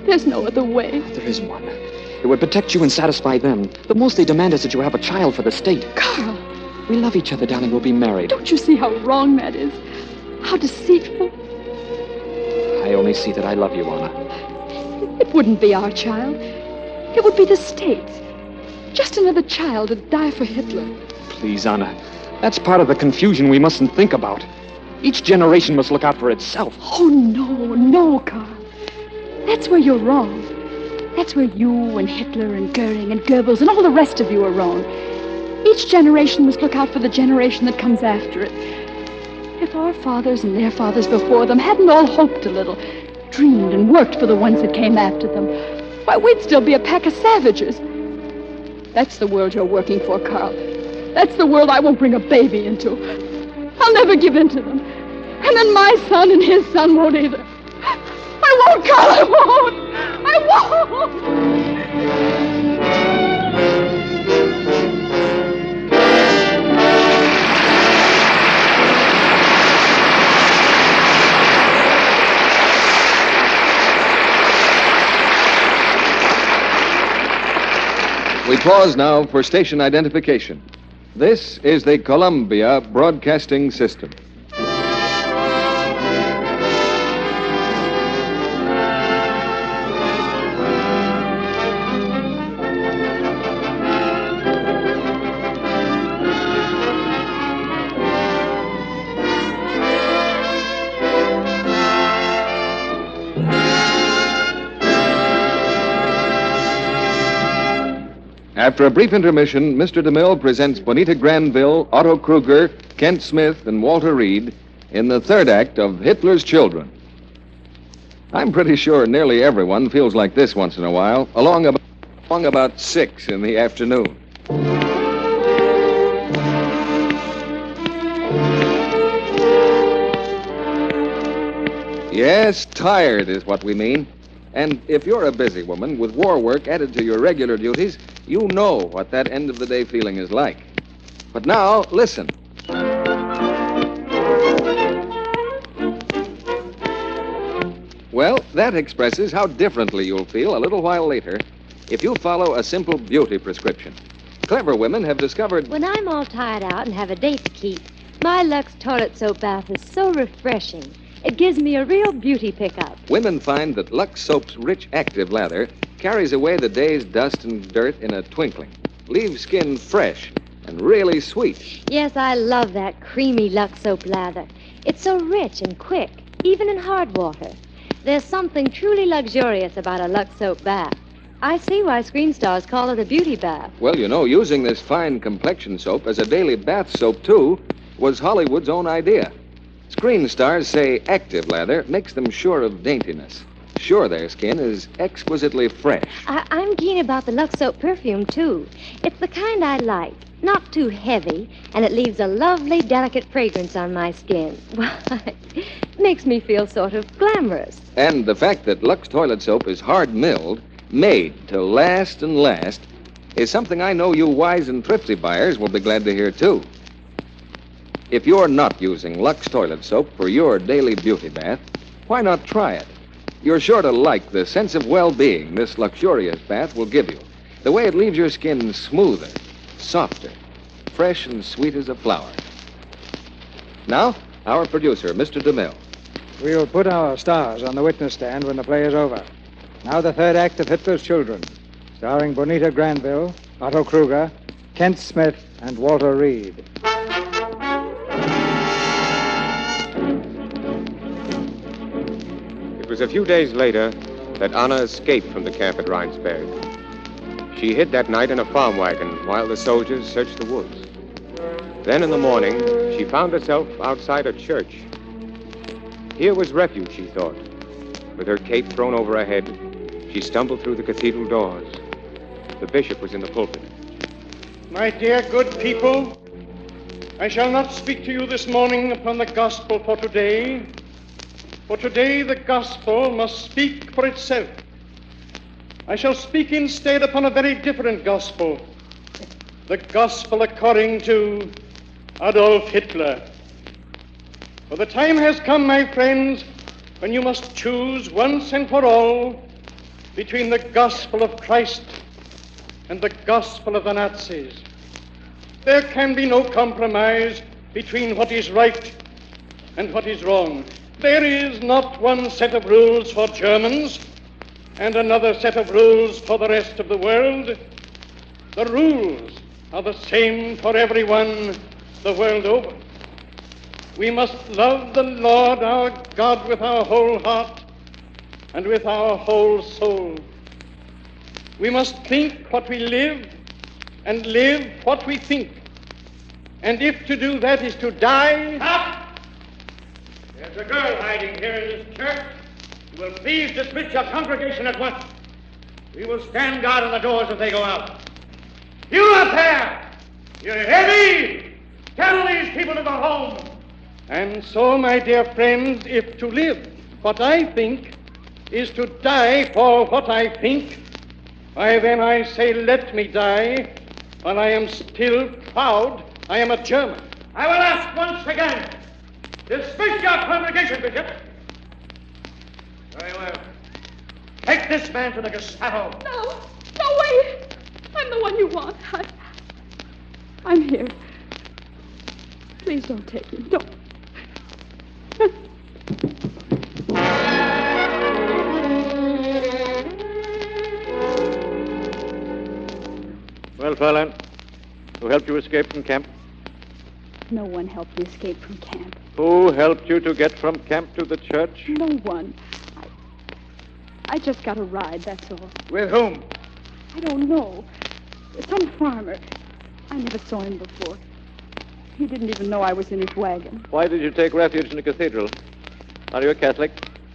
There's no other way. There is one. It would protect you and satisfy them. The most they demand is that you have a child for the state. Carl! We love each other, darling. We'll be married. Don't you see how wrong that is? How deceitful? I only see that I love you, Anna. It wouldn't be our child. It would be the state's. Just another child to die for Hitler. Please, Anna. That's part of the confusion we mustn't think about. Each generation must look out for itself. Oh, no, Carl. That's where you're wrong. That's where you and Hitler and Goering and Goebbels and all the rest of you are wrong. Each generation must look out for the generation that comes after it. If our fathers and their fathers before them hadn't all hoped a little, dreamed and worked for the ones that came after them, why, we'd still be a pack of savages. That's the world you're working for, Carl. That's the world I won't bring a baby into. I'll never give in to them. And then my son and his son won't either. I won't, Carl, I won't! I won't! We pause now for station identification. This is the Columbia Broadcasting System. After a brief intermission, Mr. DeMille presents Bonita Granville, Otto Kruger, Kent Smith, and Walter Reed in the third act of Hitler's Children. I'm pretty sure nearly everyone feels like this once in a while, along about 6 in the afternoon. Yes, tired is what we mean. And if you're a busy woman with war work added to your regular duties, you know what that end-of-the-day feeling is like. But now, listen. Well, that expresses how differently you'll feel a little while later if you follow a simple beauty prescription. Clever women have discovered... When I'm all tired out and have a date to keep, my Lux toilet soap bath is so refreshing. It gives me a real beauty pickup. Women find that Lux Soap's rich active lather carries away the day's dust and dirt in a twinkling, leaves skin fresh and really sweet. Yes, I love that creamy Lux soap lather. It's so rich and quick, even in hard water. There's something truly luxurious about a Lux soap bath. I see why screen stars call it a beauty bath. Well, you know, using this fine complexion soap as a daily bath soap, too, was Hollywood's own idea. Screen stars say active lather makes them sure of daintiness, sure their skin is exquisitely fresh. I'm keen about the Lux soap perfume, too. It's the kind I like, not too heavy, and it leaves a lovely, delicate fragrance on my skin. Why, makes me feel sort of glamorous. And the fact that Lux toilet soap is hard-milled, made to last and last, is something I know you wise and thrifty buyers will be glad to hear, too. If you're not using Lux toilet soap for your daily beauty bath, why not try it? You're sure to like the sense of well-being this luxurious bath will give you. The way it leaves your skin smoother, softer, fresh and sweet as a flower. Now, our producer, Mr. DeMille. We'll put our stars on the witness stand when the play is over. Now the third act of Hitler's Children, starring Bonita Granville, Otto Kruger, Kent Smith, and Walter Reed. It was a few days later that Anna escaped from the camp at Rheinsberg. She hid that night in a farm wagon while the soldiers searched the woods. Then in the morning, she found herself outside a church. Here was refuge, she thought. With her cape thrown over her head, she stumbled through the cathedral doors. The bishop was in the pulpit. My dear good people, I shall not speak to you this morning upon the gospel for today. For today the gospel must speak for itself. I shall speak instead upon a very different gospel. The gospel according to Adolf Hitler. For the time has come, my friends, when you must choose once and for all between the gospel of Christ and the gospel of the Nazis. There can be no compromise between what is right and what is wrong. There is not one set of rules for Germans and another set of rules for the rest of the world. The rules are the same for everyone the world over. We must love the Lord our God with our whole heart and with our whole soul. We must think what we live and live what we think. And if to do that is to die... Stop! There's a girl hiding here in this church. You will please dismiss your congregation at once. We will stand guard on the doors as they go out. You up there! You hear me? Tell these people to go home. And so, my dear friends, if to live what I think is to die for what I think, why then I say let me die, while I am still proud I am a German. I will ask once again. Dismiss your congregation, Bishop. Very well. Take this man to the Gestapo. No, wait. I'm the one you want. I'm here. Please don't take me. Don't. Well, Fräulein, who helped you escape from camp? No one helped me escape from camp. Who helped you to get from camp to the church? No one. I just got a ride, that's all. With whom? I don't know. Some farmer. I never saw him before. He didn't even know I was in his wagon. Why did you take refuge in the cathedral? Are you a Catholic?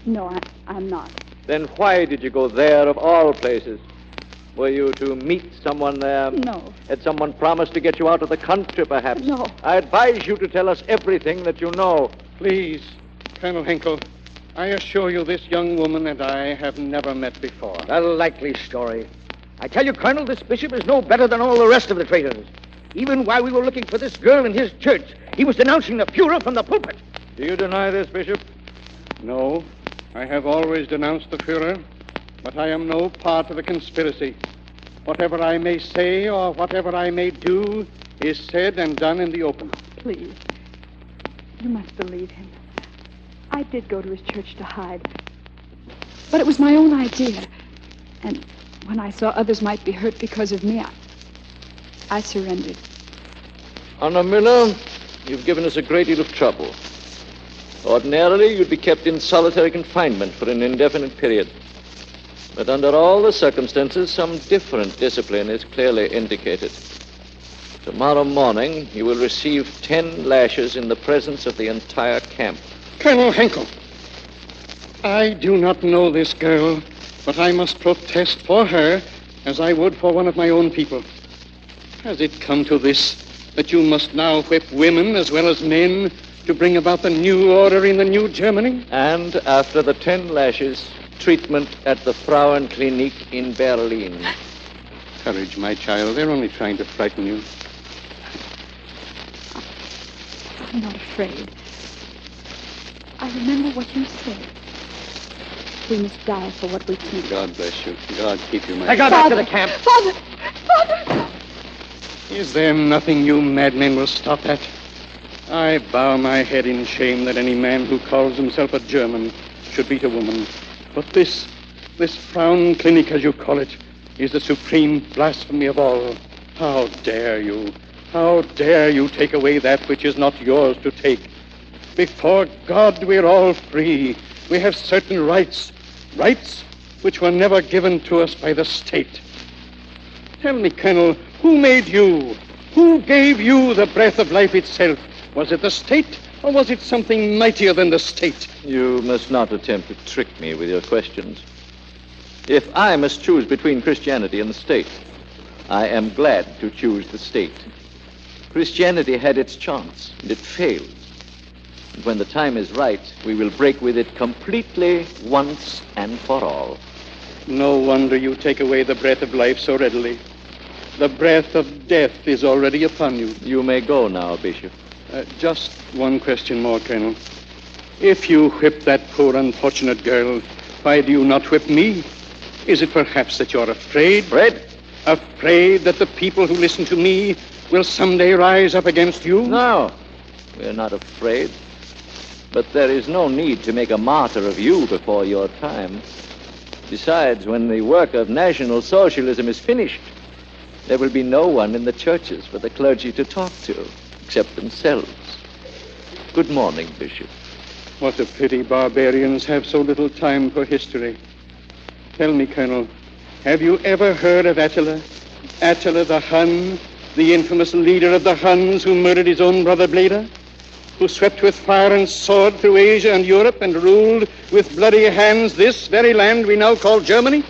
No, I'm not. Then why did you go there of all places? Were you to meet someone there? No. Had someone promised to get you out of the country, perhaps? No. I advise you to tell us everything that you know. Please, Colonel Henkel, I assure you this young woman and I have never met before. A likely story. I tell you, Colonel, this bishop is no better than all the rest of the traitors. Even while we were looking for this girl in his church, he was denouncing the Fuhrer from the pulpit. Do you deny this, Bishop? No, I have always denounced the Fuhrer, but I am no part of the conspiracy. Whatever I may say or whatever I may do is said and done in the open. Please, you must believe him. I did go to his church to hide, but it was my own idea. And when I saw others might be hurt because of me, I surrendered. Anna Miller, you've given us a great deal of trouble. Ordinarily, you'd be kept in solitary confinement for an indefinite period. But under all the circumstances, some different discipline is clearly indicated. Tomorrow morning, you will receive 10 lashes in the presence of the entire camp. Colonel Henkel, I do not know this girl, but I must protest for her as I would for one of my own people. Has it come to this, that you must now whip women as well as men to bring about the new order in the new Germany? And after the 10 lashes, treatment at the Frauenklinik in Berlin. Courage, my child. They're only trying to frighten you. I'm not afraid. I remember what you said. We must die for what we think. God bless you. God keep you, my I got back to the camp. Father! Is there nothing you madmen will stop at? I bow my head in shame that any man who calls himself a German should beat a woman. But this Frauenklinik, as you call it, is the supreme blasphemy of all. How dare you? How dare you take away that which is not yours to take? Before God, we're all free. We have certain rights which were never given to us by the state. Tell me, Colonel, who made you? Who gave you the breath of life itself? Was it the state, or was it something mightier than the state? You must not attempt to trick me with your questions. If I must choose between Christianity and the state, I am glad to choose the state. Christianity had its chance, and it failed. And when the time is right, we will break with it completely once and for all. No wonder you take away the breath of life so readily. The breath of death is already upon you. You may go now, Bishop. Just one question more, Colonel. If you whip that poor unfortunate girl, why do you not whip me? Is it perhaps that you're afraid? Afraid? Afraid that the people who listen to me will someday rise up against you? No, we're not afraid. But there is no need to make a martyr of you before your time. Besides, when the work of National Socialism is finished, there will be no one in the churches for the clergy to talk to, except themselves. Good morning, Bishop. What a pity barbarians have so little time for history. Tell me, Colonel, have you ever heard of Attila? Attila the Hun, the infamous leader of the Huns who murdered his own brother Bleda? Who swept with fire and sword through Asia and Europe and ruled with bloody hands this very land we now call Germany?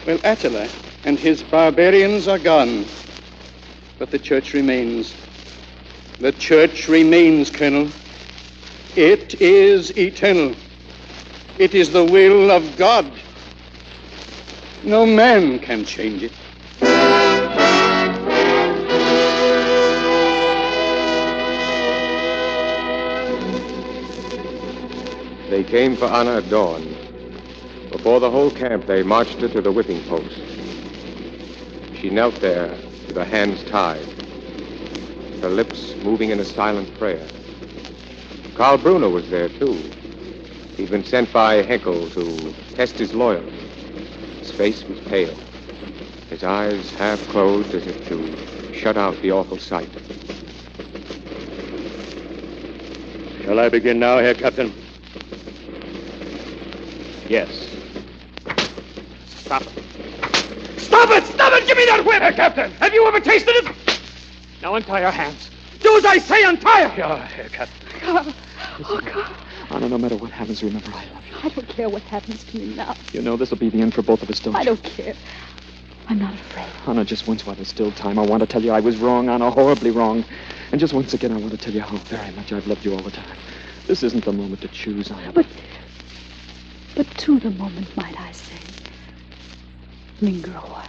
Well, Attila and his barbarians are gone, but the church remains. The church remains, Colonel. It is eternal. It is the will of God. No man can change it. They came for Anna at dawn. Before the whole camp, they marched her to the whipping post. She knelt there with her hands tied, her lips moving in a silent prayer. Karl Brunner was there, too. He'd been sent by Henkel to test his loyalty. His face was pale, his eyes half closed as if to shut out the awful sight. Shall I begin now, Herr Captain? Yes. Stop it. Stop it! Stop it! Give me that whip! Herr Captain! Have you ever tasted it? Now untie your hands. Do as I say, untie them! Ja, Herr Captain. Carl. Oh, Carl. Anna, no matter what happens, remember I love you. I don't care what happens to me now. You know this will be the end for both of us, don't you? I don't care. I'm not afraid. Anna, just once while there's still time, I want to tell you I was wrong, Anna, horribly wrong. And just once again, I want to tell you how very much I've loved you all the time. This isn't the moment to choose, Anna. But to the moment, might I say. Linger a while.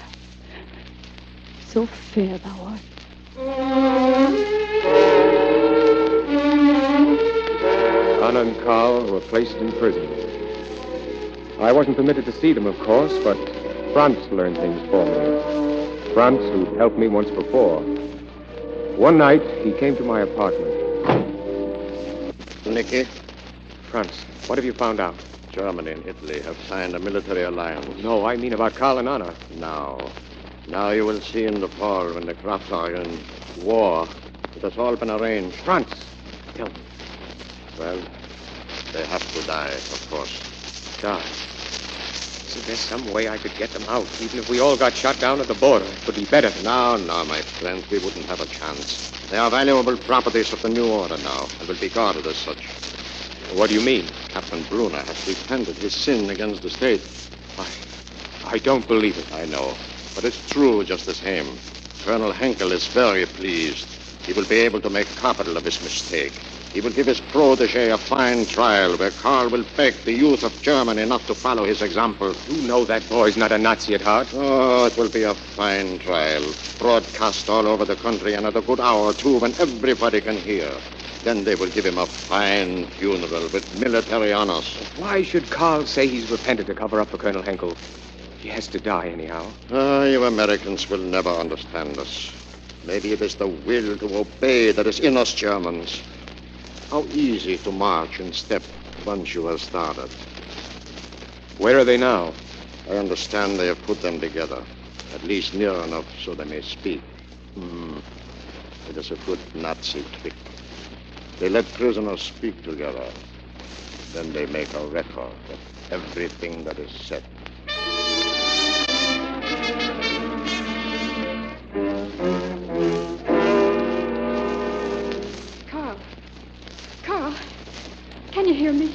So fair thou art. Anna and Karl were placed in prison. I wasn't permitted to see them, of course, but Franz learned things for me. Franz, who'd helped me once before. One night, he came to my apartment. Nicky? Franz, what have you found out? Germany and Italy have signed a military alliance. No, I mean about Karl and Anna. Now you will see in the fall when the Krafts are in war. It has all been arranged. Franz, tell me. Well, they have to die, of course. Die? Isn't there some way I could get them out? Even if we all got shot down at the border, it would be better. No, my friend, we wouldn't have a chance. They are valuable properties of the new order now, and will be guarded as such. What do you mean? Captain Brunner has repented his sin against the state. I don't believe it. I know, but it's true just the same. Colonel Henkel is very pleased. He will be able to make capital of his mistake. He will give his protege a fine trial where Karl will beg the youth of Germany not to follow his example. You know that boy's not a Nazi at heart. Oh, it will be a fine trial. Broadcast all over the country and at a good hour, too, when everybody can hear. Then they will give him a fine funeral with military honors. Why should Karl say he's repented to cover up for Colonel Henkel? He has to die anyhow. You Americans will never understand us. Maybe it is the will to obey that is in us Germans. How easy to march in step once you have started. Where are they now? I understand they have put them together, at least near enough so they may speak. It is a good Nazi trick. They let prisoners speak together. Then they make a record of everything that is said. Carl, can you hear me?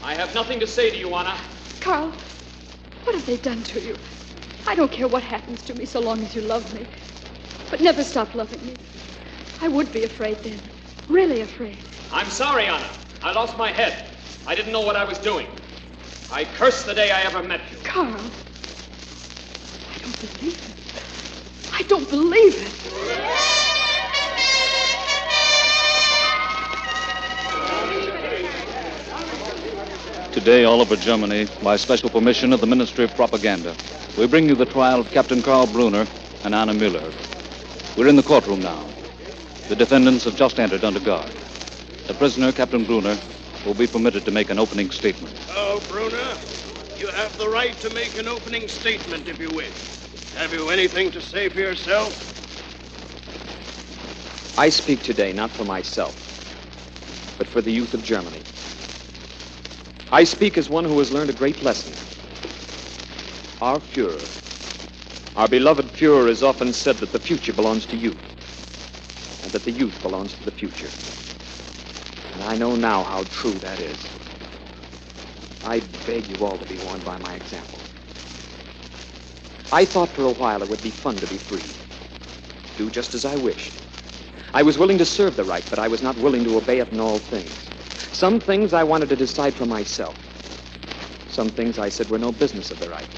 I have nothing to say to you, Anna. Carl, what have they done to you? I don't care what happens to me so long as you love me. But never stop loving me. I would be afraid then. Really afraid. I'm sorry, Anna. I lost my head. I didn't know what I was doing. I curse the day I ever met you. Carl, I don't believe it. I don't believe it. Today, all over Germany, by special permission of the Ministry of Propaganda, we bring you the trial of Captain Karl Brunner and Anna Müller. We're in the courtroom now. The defendants have just entered under guard. The prisoner, Captain Brunner, will be permitted to make an opening statement. Oh, Brunner, you have the right to make an opening statement if you wish. Have you anything to say for yourself? I speak today not for myself, but for the youth of Germany. I speak as one who has learned a great lesson. Our Fuhrer, our beloved Fuhrer, has often said that the future belongs to youth, and that the youth belongs to the future. And I know now how true that is. I beg you all to be warned by my example. I thought for a while it would be fun to be free, do just as I wished. I was willing to serve the right, but I was not willing to obey it in all things. Some things I wanted to decide for myself. Some things I said were no business of the right.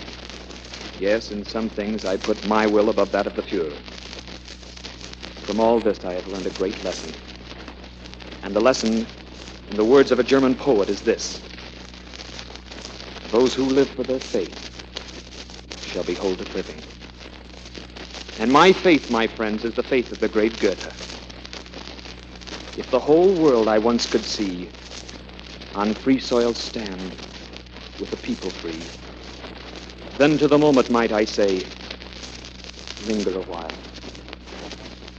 Yes, in some things I put my will above that of the Fuhrer. From all this I have learned a great lesson. And the lesson, in the words of a German poet, is this: those who live for their faith shall behold it living. And my faith, my friends, is the faith of the great Goethe. If the whole world I once could see on free soil stand, with the people free, then to the moment might I say, linger a while.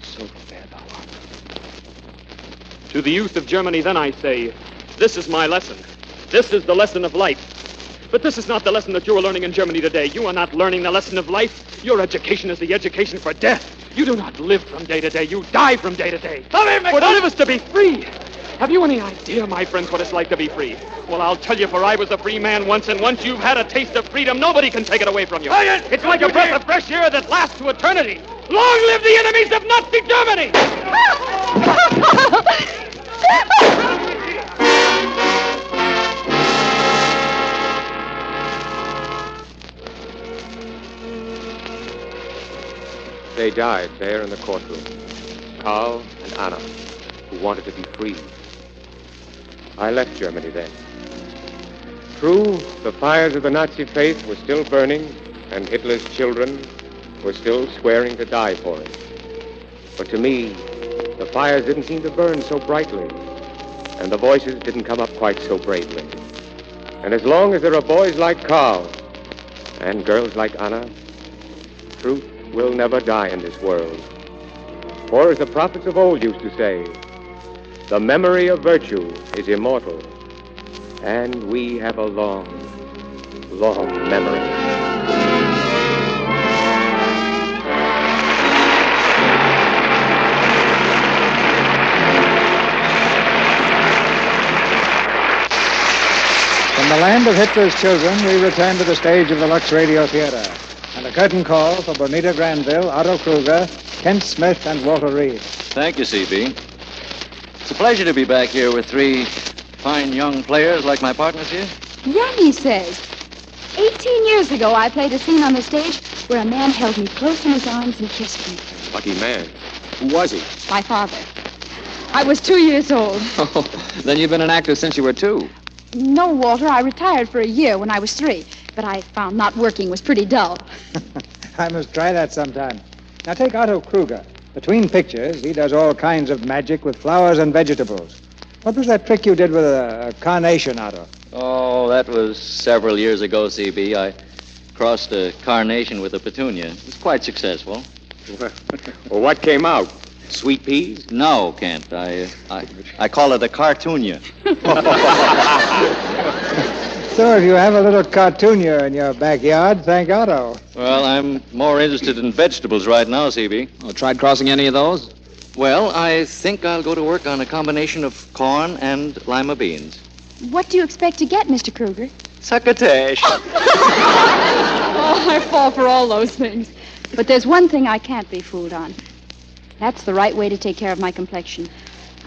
So fair thou art. To the youth of Germany, then I say, this is my lesson. This is the lesson of life. But this is not the lesson that you are learning in Germany today. You are not learning the lesson of life. Your education is the education for death. You do not live from day to day. You die from day to day. For to live is to be free. Have you any idea, my friends, what it's like to be free? Well, I'll tell you, for I was a free man once, and once you've had a taste of freedom, nobody can take it away from you. It's like a breath of fresh air that lasts to eternity. Long live the enemies of Nazi Germany! They died there in the courtroom. Karl and Anna, who wanted to be free. I left Germany then. True, the fires of the Nazi faith were still burning, and Hitler's children were still swearing to die for it. But to me, the fires didn't seem to burn so brightly, and the voices didn't come up quite so bravely. And as long as there are boys like Karl and girls like Anna, truth will never die in this world. For as the prophets of old used to say, the memory of virtue is immortal, and we have a long, long memory. From the land of Hitler's children, we return to the stage of the Lux Radio Theater. And a curtain call for Bonita Granville, Otto Kruger, Kent Smith, and Walter Reed. Thank you, C.B. It's a pleasure to be back here with three fine young players like my partners here. Yanni says. 18 years ago, I played a scene on the stage where a man held me close in his arms and kissed me. Lucky man. Who was he? My father. I was 2 years old. Oh, then you've been an actor since you were 2. No, Walter, I retired for a year when I was 3, but I found not working was pretty dull. I must try that sometime. Now take Otto Kruger. Between pictures, he does all kinds of magic with flowers and vegetables. What was that trick you did with a carnation, Otto? Oh, that was several years ago, C.B. I crossed a carnation with a petunia. It was quite successful. Well, what came out? Sweet peas? No, Kent. I call it a cartoonia. So if you have a little cartoonia in your backyard, thank Otto. Well, I'm more interested in vegetables right now, C.B. Oh, tried crossing any of those? Well, I think I'll go to work on a combination of corn and lima beans. What do you expect to get, Mr. Kruger? Succotash. Oh, I fall for all those things. But there's one thing I can't be fooled on. That's the right way to take care of my complexion.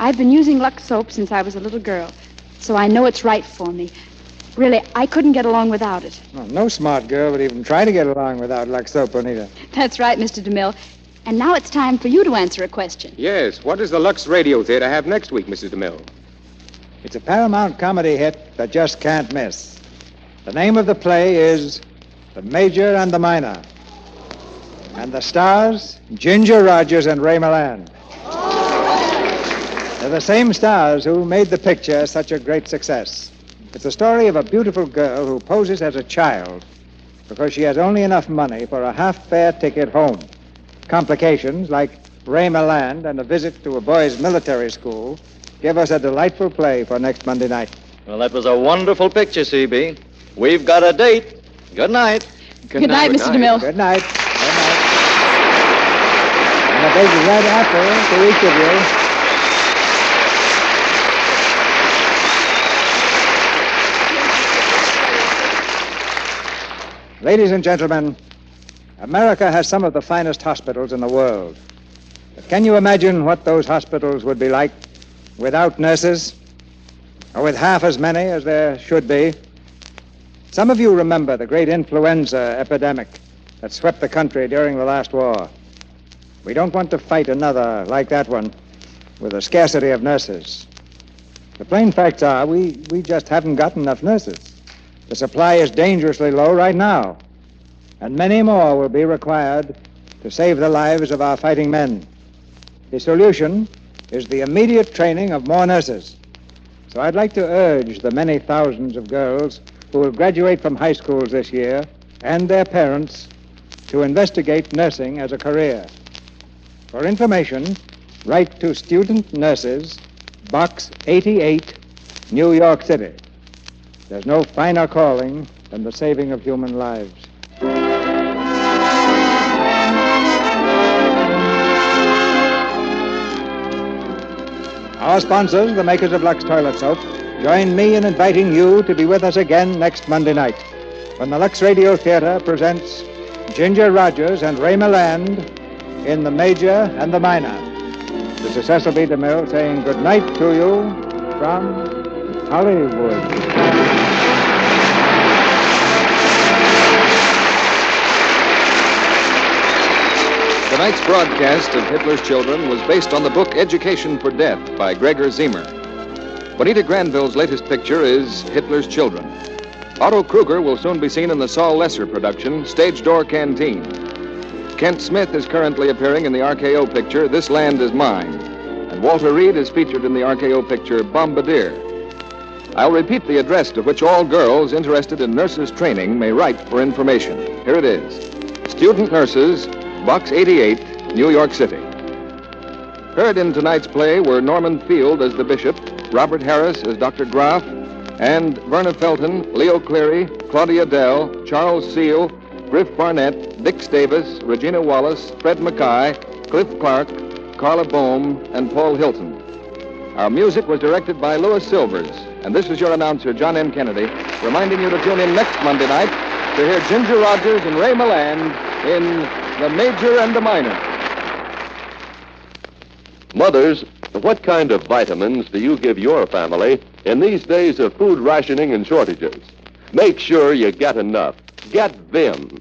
I've been using Lux soap since I was a little girl, so I know it's right for me. Really, I couldn't get along without it. Well, no smart girl would even try to get along without Lux soap, Bonita. That's right, Mr. DeMille. And now it's time for you to answer a question. Yes. What does the Lux Radio Theater have next week, Mrs. DeMille? It's a Paramount comedy hit that just can't miss. The name of the play is The Major and the Minor. And the stars, Ginger Rogers and Ray Milland. They're the same stars who made the picture such a great success. It's the story of a beautiful girl who poses as a child because she has only enough money for a half-fare ticket home. Complications like Ray Milland and a visit to a boys' military school give us a delightful play for next Monday night. Well, that was a wonderful picture, CB. We've got a date. Good night. Good night, Mr. DeMille. Good night. Good night. And a big red apple to each of you. Ladies and gentlemen, America has some of the finest hospitals in the world. But can you imagine what those hospitals would be like without nurses, or with half as many as there should be? Some of you remember the great influenza epidemic that swept the country during the last war. We don't want to fight another like that one with a scarcity of nurses. The plain facts are we just haven't got enough nurses. The supply is dangerously low right now, and many more will be required to save the lives of our fighting men. The solution is the immediate training of more nurses. So I'd like to urge the many thousands of girls who will graduate from high schools this year and their parents to investigate nursing as a career. For information, write to Student Nurses, Box 88, New York City. There's no finer calling than the saving of human lives. Our sponsors, the makers of Lux Toilet Soap, join me in inviting you to be with us again next Monday night when the Lux Radio Theater presents Ginger Rogers and Ray Milland in The Major and the Minor. This is Cecil B. DeMille saying good night to you from Hollywood. Tonight's broadcast of Hitler's Children was based on the book Education for Death by Gregor Ziemer. Bonita Granville's latest picture is Hitler's Children. Otto Kruger will soon be seen in the Saul Lesser production, Stage Door Canteen. Kent Smith is currently appearing in the RKO picture, This Land Is Mine. And Walter Reed is featured in the RKO picture, Bombardier. I'll repeat the address to which all girls interested in nurses' training may write for information. Here it is. Student Nurses, Box 88, New York City. Heard in tonight's play were Norman Field as the bishop, Robert Harris as Dr. Graff, and Verna Felton, Leo Cleary, Claudia Dell, Charles Seal, Griff Barnett, Dick Davis, Regina Wallace, Fred Mackay, Cliff Clark, Carla Bohm, and Paul Hilton. Our music was directed by Louis Silvers, and this is your announcer, John M. Kennedy, reminding you to tune in next Monday night to hear Ginger Rogers and Ray Milland in The Major and the Minor. Mothers, what kind of vitamins do you give your family in these days of food rationing and shortages? Make sure you get enough. Get Vims.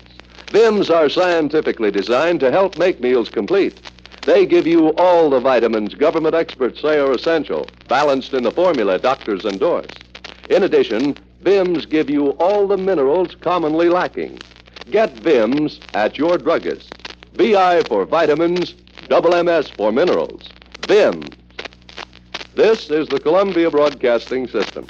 Vims are scientifically designed to help make meals complete. They give you all the vitamins government experts say are essential, balanced in the formula doctors endorse. In addition, Vims give you all the minerals commonly lacking. Get Vims at your druggist. VI for vitamins, double MS for minerals. Vims. This is the Columbia Broadcasting System.